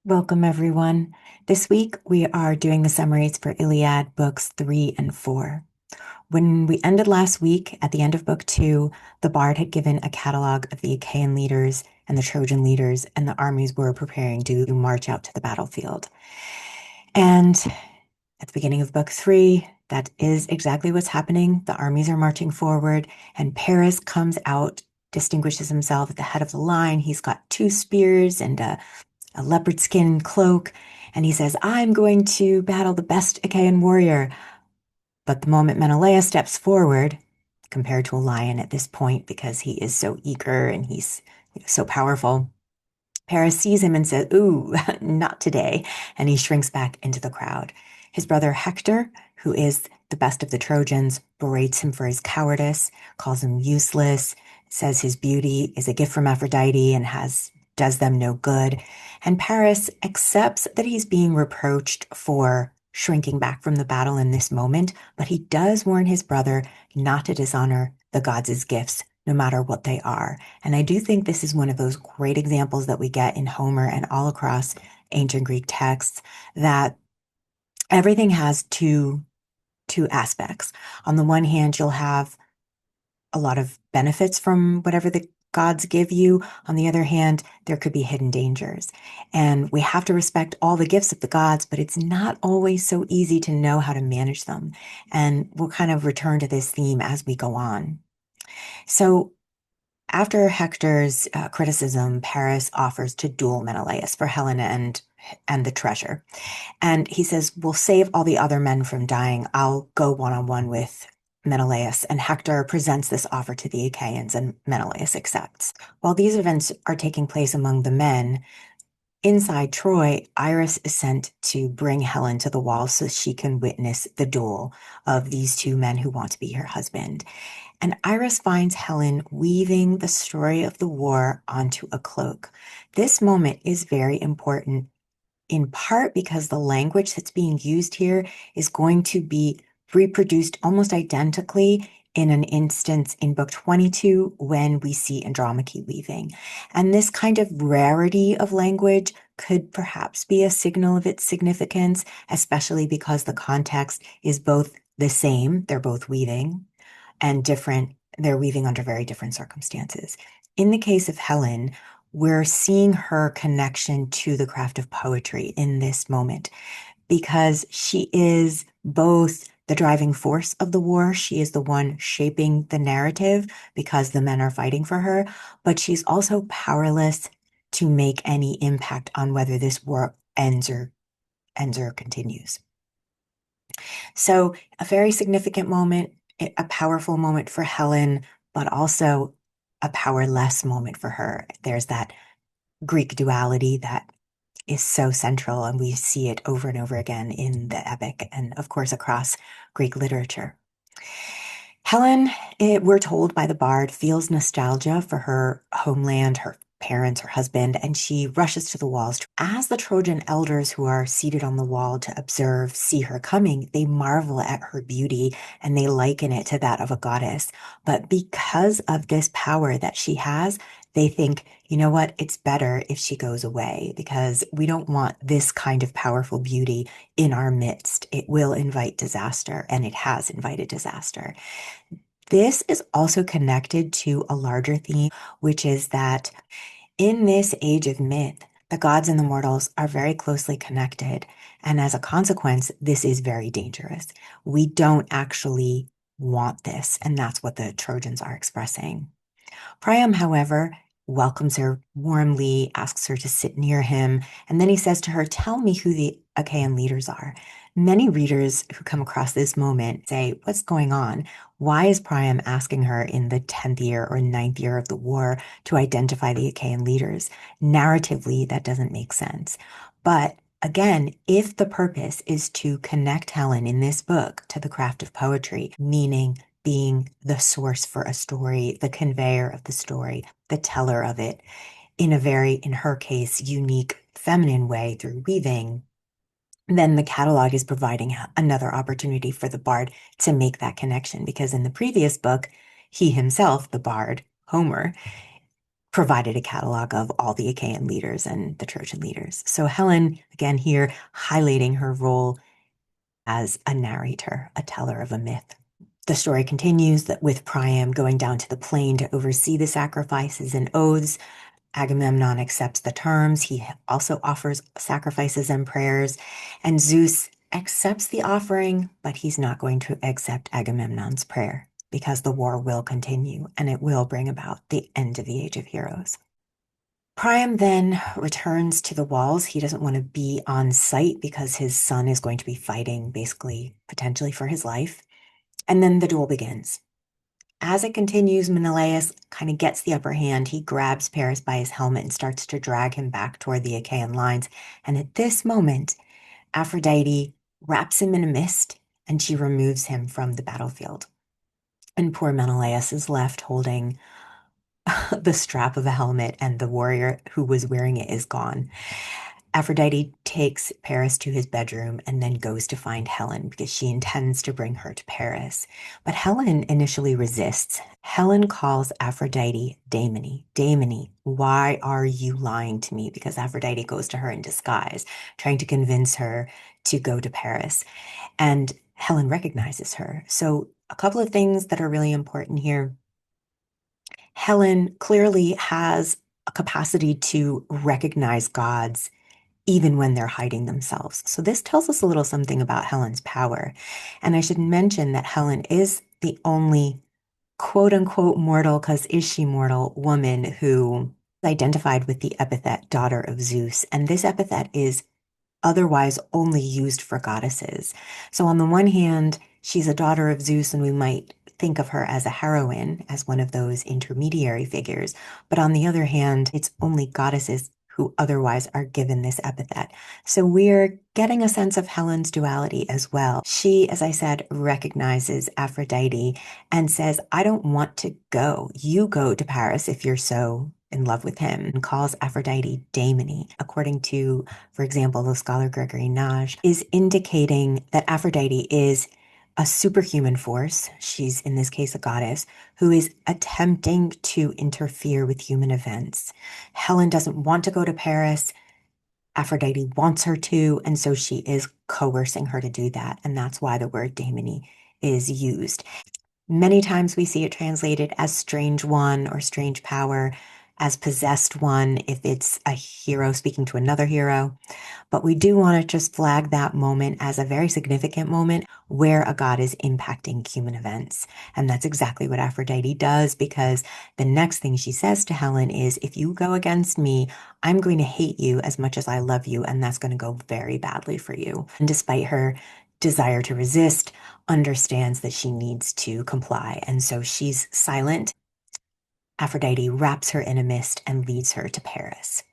Welcome, everyone. This week, we are doing the summaries for Iliad books 3 and 4. When we ended last week, at the end of book 2, the bard had given a catalog of the Achaean leaders and the Trojan leaders, and the armies were preparing to march out to the battlefield. And at the beginning of book 3, that is exactly what's happening. The armies are marching forward, and Paris comes out, distinguishes himself at the head of the line. He's got 2 spears and a leopard skin cloak, and he says, I'm going to battle the best Achaean warrior. But the moment Menelaus steps forward, compared to a lion at this point, because he is so eager and he's so powerful, Paris sees him and says, Ooh, not today. And he shrinks back into the crowd. His brother Hector, who is the best of the Trojans, berates him for his cowardice, calls him useless, says his beauty is a gift from Aphrodite and does them no good. And Paris accepts that he's being reproached for shrinking back from the battle in this moment, but he does warn his brother not to dishonor the gods' gifts, no matter what they are. And I do think this is one of those great examples that we get in Homer and all across ancient Greek texts, that everything has two aspects. On the one hand, you'll have a lot of benefits from whatever the gods give you. On the other hand, there could be hidden dangers. And we have to respect all the gifts of the gods, but it's not always so easy to know how to manage them. And we'll kind of return to this theme as we go on. So after Hector's criticism, Paris offers to duel Menelaus for Helena and the treasure. And he says, we'll save all the other men from dying. I'll go one-on-one with Menelaus. And Hector presents this offer to the Achaeans, and Menelaus accepts. While these events are taking place among the men, inside Troy, Iris is sent to bring Helen to the wall so she can witness the duel of these 2 men who want to be her husband. And Iris finds Helen weaving the story of the war onto a cloak. This moment is very important, in part because the language that's being used here is going to be reproduced almost identically in an instance in book 22 when we see Andromache weaving. And this kind of rarity of language could perhaps be a signal of its significance, especially because the context is both the same, they're both weaving, and different, they're weaving under very different circumstances. In the case of Helen, we're seeing her connection to the craft of poetry in this moment because she is both the driving force of the war. She is the one shaping the narrative because the men are fighting for her, but she's also powerless to make any impact on whether this war ends or continues. So a very significant moment, a powerful moment for Helen, but also a powerless moment for her. There's that Greek duality that is so central, and we see it over and over again in the epic and, of course, across Greek literature. Helen, we're told by the bard, feels nostalgia for her homeland, her parents, her husband, and she rushes to the walls. As the Trojan elders who are seated on the wall to observe see her coming, they marvel at her beauty and they liken it to that of a goddess. But because of this power that she has, they think, you know what, it's better if she goes away because we don't want this kind of powerful beauty in our midst. It will invite disaster, and it has invited disaster. This is also connected to a larger theme, which is that in this age of myth, the gods and the mortals are very closely connected. And as a consequence, this is very dangerous. We don't actually want this. And that's what the Trojans are expressing. Priam, however, welcomes her warmly, asks her to sit near him, and then he says to her, tell me who the Achaean leaders are. Many readers who come across this moment say, what's going on? Why is Priam asking her in the 10th year or 9th year of the war to identify the Achaean leaders? Narratively, that doesn't make sense. But again, if the purpose is to connect Helen in this book to the craft of poetry, meaning being the source for a story, the conveyor of the story, the teller of it, in a very, in her case, unique feminine way through weaving, then the catalog is providing another opportunity for the bard to make that connection. Because in the previous book, he himself, the bard, Homer, provided a catalog of all the Achaean leaders and the Trojan leaders. So Helen, again, here highlighting her role as a narrator, a teller of a myth. The story continues that with Priam going down to the plain to oversee the sacrifices and oaths, Agamemnon accepts the terms. He also offers sacrifices and prayers, and Zeus accepts the offering, but he's not going to accept Agamemnon's prayer because the war will continue and it will bring about the end of the Age of Heroes. Priam then returns to the walls. He doesn't want to be on site because his son is going to be fighting, basically, potentially for his life. And then the duel begins. As it continues, Menelaus kind of gets the upper hand. He grabs Paris by his helmet and starts to drag him back toward the Achaean lines. And at this moment, Aphrodite wraps him in a mist and she removes him from the battlefield. And poor Menelaus is left holding the strap of a helmet, and the warrior who was wearing it is gone. Aphrodite takes Paris to his bedroom and then goes to find Helen because she intends to bring her to Paris. But Helen initially resists. Helen calls Aphrodite Daemone. Daemone, why are you lying to me? Because Aphrodite goes to her in disguise, trying to convince her to go to Paris. And Helen recognizes her. So a couple of things that are really important here. Helen clearly has a capacity to recognize gods even when they're hiding themselves. So this tells us a little something about Helen's power. And I should mention that Helen is the only quote unquote mortal, because is she mortal, woman who identified with the epithet daughter of Zeus. And this epithet is otherwise only used for goddesses. So on the one hand, she's a daughter of Zeus, and we might think of her as a heroine, as one of those intermediary figures. But on the other hand, it's only goddesses who otherwise are given this epithet. So we're getting a sense of Helen's duality as well. She, as I said, recognizes Aphrodite and says, I don't want to go. You go to Paris if you're so in love with him, and calls Aphrodite Daemone. According to, for example, the scholar Gregory Nage, is indicating that Aphrodite is a superhuman force. She's, in this case, a goddess who is attempting to interfere with human events. Helen doesn't want to go to Paris. Aphrodite wants her to, and so she is coercing her to do that. And that's why the word daemone is used. Many times we see it translated as strange one or strange power, as possessed one if it's a hero speaking to another hero. But we do want to just flag that moment as a very significant moment where a god is impacting human events. And that's exactly what Aphrodite does, because the next thing she says to Helen is, if you go against me, I'm going to hate you as much as I love you, and that's going to go very badly for you. And despite her desire to resist, understands that she needs to comply. And so she's silent. Aphrodite wraps her in a mist and leads her to Paris.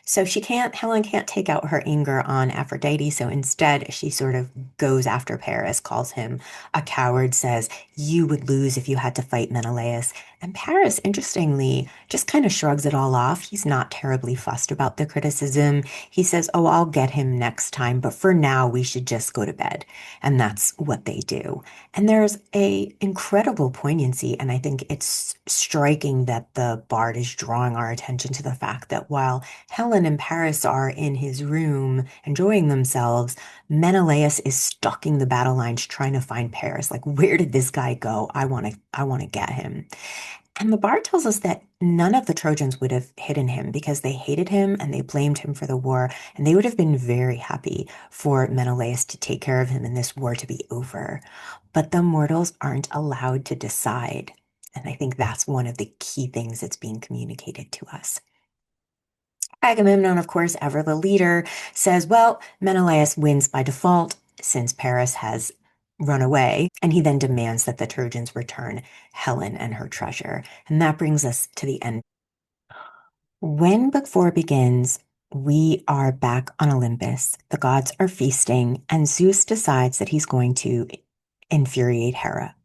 So Helen can't take out her anger on Aphrodite. So instead, she sort of goes after Paris, calls him a coward, says, you would lose if you had to fight Menelaus. And Paris, interestingly, just kind of shrugs it all off. He's not terribly fussed about the criticism. He says, oh, I'll get him next time, but for now, we should just go to bed. And that's what they do. And there's a incredible poignancy, and I think it's striking that the bard is drawing our attention to the fact that while Helen and Paris are in his room enjoying themselves, Menelaus is stalking the battle lines trying to find Paris. Like, where did this guy go? I want to get him. And the bard tells us that none of the Trojans would have hidden him because they hated him and they blamed him for the war, and they would have been very happy for Menelaus to take care of him and this war to be over. But the mortals aren't allowed to decide. And I think that's one of the key things that's being communicated to us. Agamemnon, of course, ever the leader, says, well, Menelaus wins by default since Paris has run away, and he then demands that the Trojans return Helen and her treasure. And that brings us to the end. When Book 4 begins, we are back on Olympus. The gods are feasting, and Zeus decides that he's going to infuriate Hera.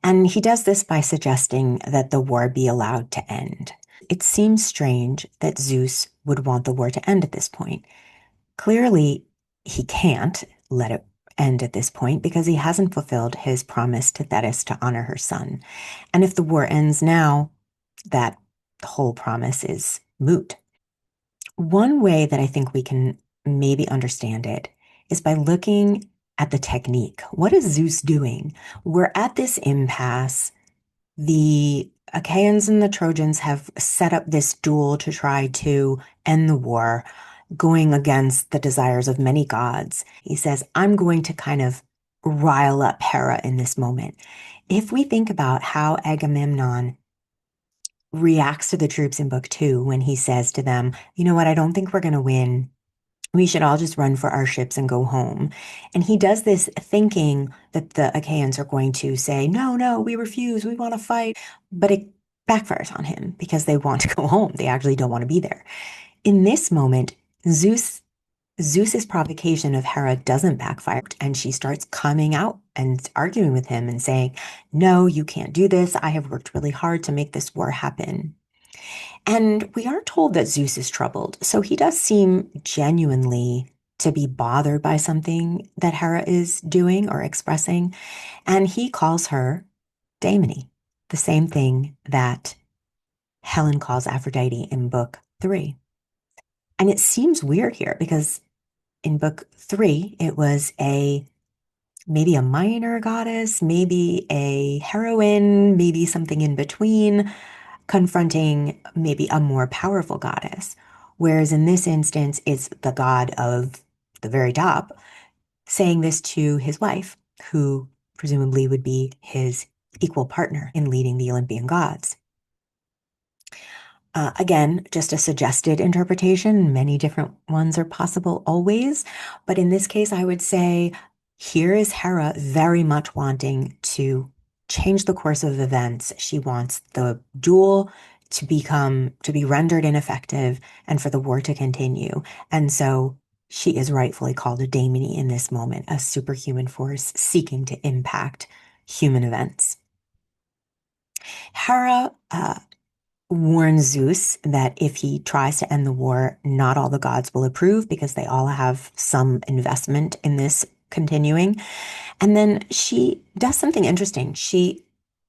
And he does this by suggesting that the war be allowed to end. It seems strange that Zeus would want the war to end at this point. Clearly, he can't let it end at this point because he hasn't fulfilled his promise to Thetis to honor her son. And if the war ends now, that the whole promise is moot. One way that I think we can maybe understand it is by looking at the technique. What is Zeus doing? We're at this impasse. The Achaeans and the Trojans have set up this duel to try to end the war, going against the desires of many gods. He says, I'm going to kind of rile up Hera in this moment. If we think about how Agamemnon reacts to the troops in book two when he says to them, you know what, I don't think we're going to win. We should all just run for our ships and go home. And he does this thinking that the Achaeans are going to say, no, no, we refuse, we want to fight. But it backfires on him because they want to go home. They actually don't want to be there. In this moment, Zeus's provocation of Hera doesn't backfire, and she starts coming out and arguing with him and saying, no, you can't do this. I have worked really hard to make this war happen. And we are told that Zeus is troubled, so he does seem genuinely to be bothered by something that Hera is doing or expressing, and he calls her daemony, the same thing that Helen calls Aphrodite in book three. And it seems weird here because in book three, it was maybe a minor goddess, maybe a heroine, maybe something in between, confronting maybe a more powerful goddess. Whereas in this instance, it's the god of the very top saying this to his wife, who presumably would be his equal partner in leading the Olympian gods. Again, just a suggested interpretation. Many different ones are possible always. But in this case, I would say here is Hera very much wanting to change the course of events. She wants the duel to be rendered ineffective and for the war to continue. And so she is rightfully called a daemony in this moment, a superhuman force seeking to impact human events. Hera warns Zeus that if he tries to end the war, not all the gods will approve because they all have some investment in this continuing. And then she does something interesting. She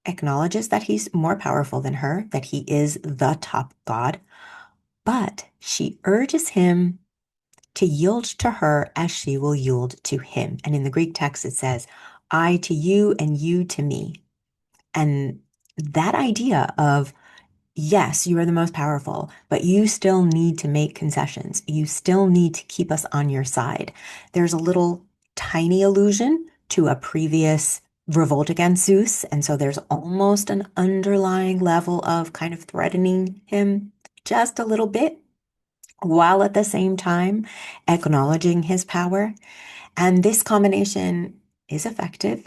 acknowledges that he's more powerful than her, that he is the top god, but she urges him to yield to her as she will yield to him. And in the Greek text, it says, I to you and you to me. And that idea of yes, you are the most powerful, but you still need to make concessions. You still need to keep us on your side. There's a little tiny allusion to a previous revolt against Zeus. And so there's almost an underlying level of kind of threatening him just a little bit, while at the same time acknowledging his power. And this combination is effective.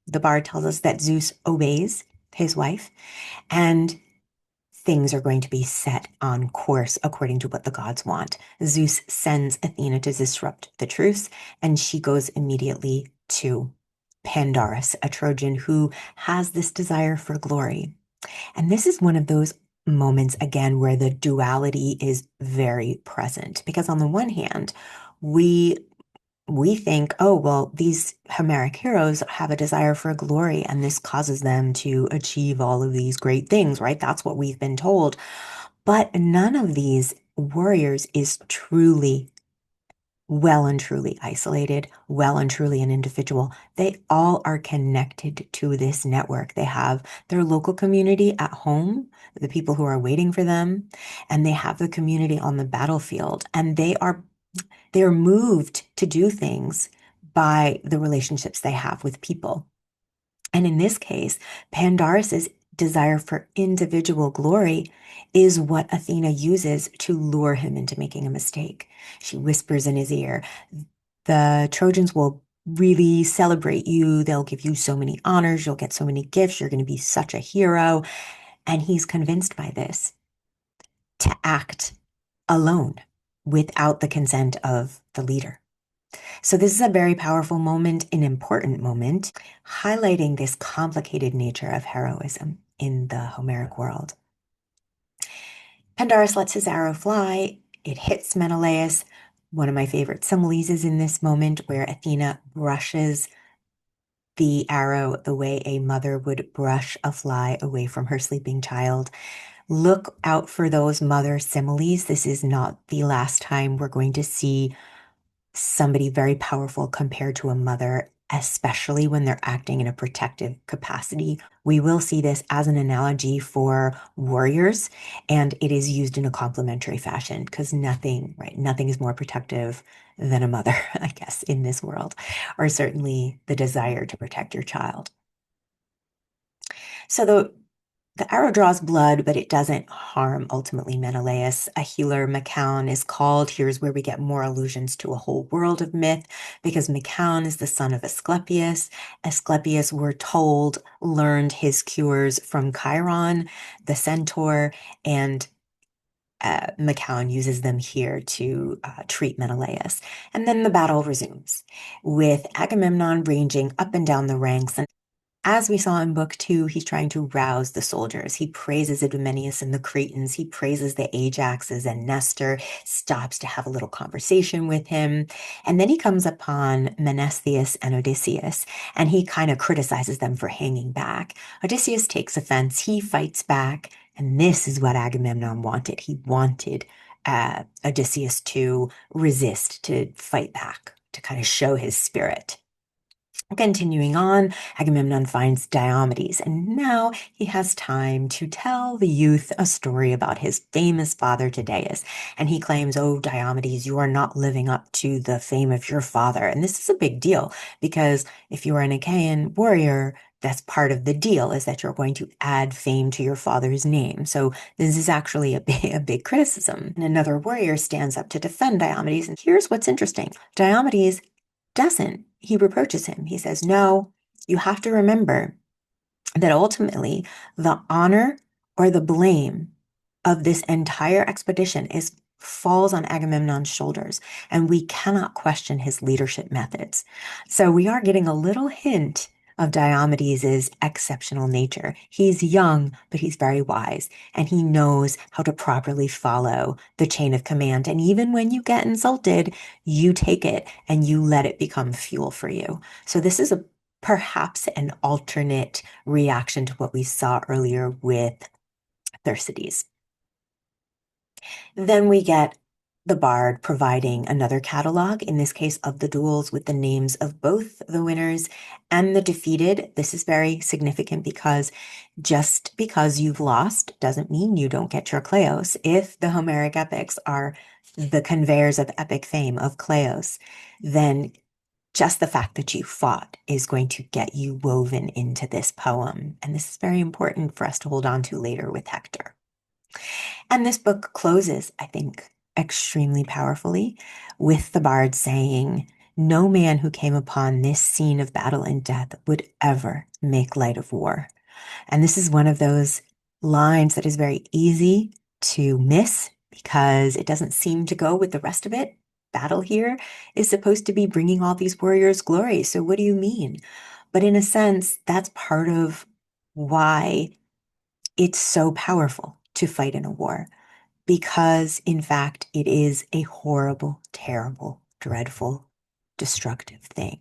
The bard tells us that Zeus obeys his wife, and things are going to be set on course according to what the gods want. Zeus sends Athena to disrupt the truce, and she goes immediately to Pandarus, a Trojan who has this desire for glory. And this is one of those moments, again, where the duality is very present. Because on the one hand, we think, oh, well, these Homeric heroes have a desire for glory, and this causes them to achieve all of these great things, right? That's what we've been told. But none of these warriors is truly well and truly isolated, well and truly an individual. They all are connected to this network. They have their local community at home, the people who are waiting for them, and they have the community on the battlefield, and they're moved to do things by the relationships they have with people. And in this case, Pandarus's desire for individual glory is what Athena uses to lure him into making a mistake. She whispers in his ear, the Trojans will really celebrate you. They'll give you so many honors. You'll get so many gifts. You're going to be such a hero. And he's convinced by this to act alone without the consent of the leader. So this is a very powerful moment, an important moment, highlighting this complicated nature of heroism in the Homeric world. Pandarus lets his arrow fly. It hits Menelaus. One of my favorite summaries is in this moment where Athena brushes the arrow the way a mother would brush a fly away from her sleeping child. Look out for those mother similes. This is not the last time we're going to see somebody very powerful compared to a mother, especially when they're acting in a protective capacity. We will see this as an analogy for warriors, and it is used in a complementary fashion because nothing, right? Nothing is more protective than a mother, I guess, in this world, or certainly the desire to protect your child. So the arrow draws blood, but it doesn't harm ultimately Menelaus. A healer, Machaon, is called. Here's where we get more allusions to a whole world of myth, because Machaon is the son of Asclepius. Asclepius, we're told, learned his cures from Chiron, the centaur, and Machaon uses them here to treat Menelaus. And then the battle resumes, with Agamemnon ranging up and down the ranks. And as we saw in book 2, he's trying to rouse the soldiers. He praises Idomeneus and the Cretans. He praises the Ajaxes, and Nestor stops to have a little conversation with him. And then he comes upon Menestheus and Odysseus, and he kind of criticizes them for hanging back. Odysseus takes offense. He fights back. And this is what Agamemnon wanted. He wanted Odysseus to resist, to fight back, to kind of show his spirit. Continuing on, Agamemnon finds Diomedes, and now he has time to tell the youth a story about his famous father Tydeus. And he claims, "Oh, Diomedes, you are not living up to the fame of your father." And this is a big deal because if you are an Achaean warrior, that's part of the deal, is that you're going to add fame to your father's name. So this is actually a big criticism. And another warrior stands up to defend Diomedes. And here's what's interesting. Diomedes doesn't. He reproaches him. He says, "No, you have to remember that ultimately the honor or the blame of this entire expedition falls on Agamemnon's shoulders, and we cannot question his leadership methods." So we are getting a little hint of Diomedes' exceptional nature. He's young, but he's very wise, and he knows how to properly follow the chain of command. And even when you get insulted, you take it and you let it become fuel for you. So this is perhaps an alternate reaction to what we saw earlier with Thersites. Then we get the bard providing another catalog, in this case of the duels, with the names of both the winners and the defeated. This is very significant because just because you've lost doesn't mean you don't get your Kleos. If the Homeric epics are the conveyors of epic fame of Kleos, then just the fact that you fought is going to get you woven into this poem. And this is very important for us to hold on to later with Hector. And this book closes, I think, extremely powerfully with the bard saying, "No man who came upon this scene of battle and death would ever make light of war." And this is one of those lines that is very easy to miss because it doesn't seem to go with the rest of it. Battle here is supposed to be bringing all these warriors glory. So what do you mean? But in a sense, that's part of why it's so powerful to fight in a war, because in fact, it is a horrible, terrible, dreadful, destructive thing.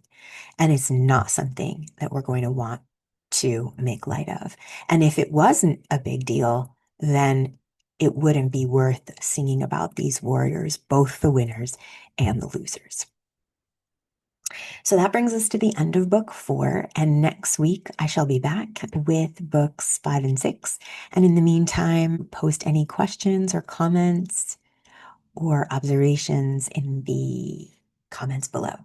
And it's not something that we're going to want to make light of. And if it wasn't a big deal, then it wouldn't be worth singing about these warriors, both the winners and the losers. So that brings us to the end of book 4. And next week, I shall be back with books 5 and 6. And in the meantime, post any questions or comments or observations in the comments below.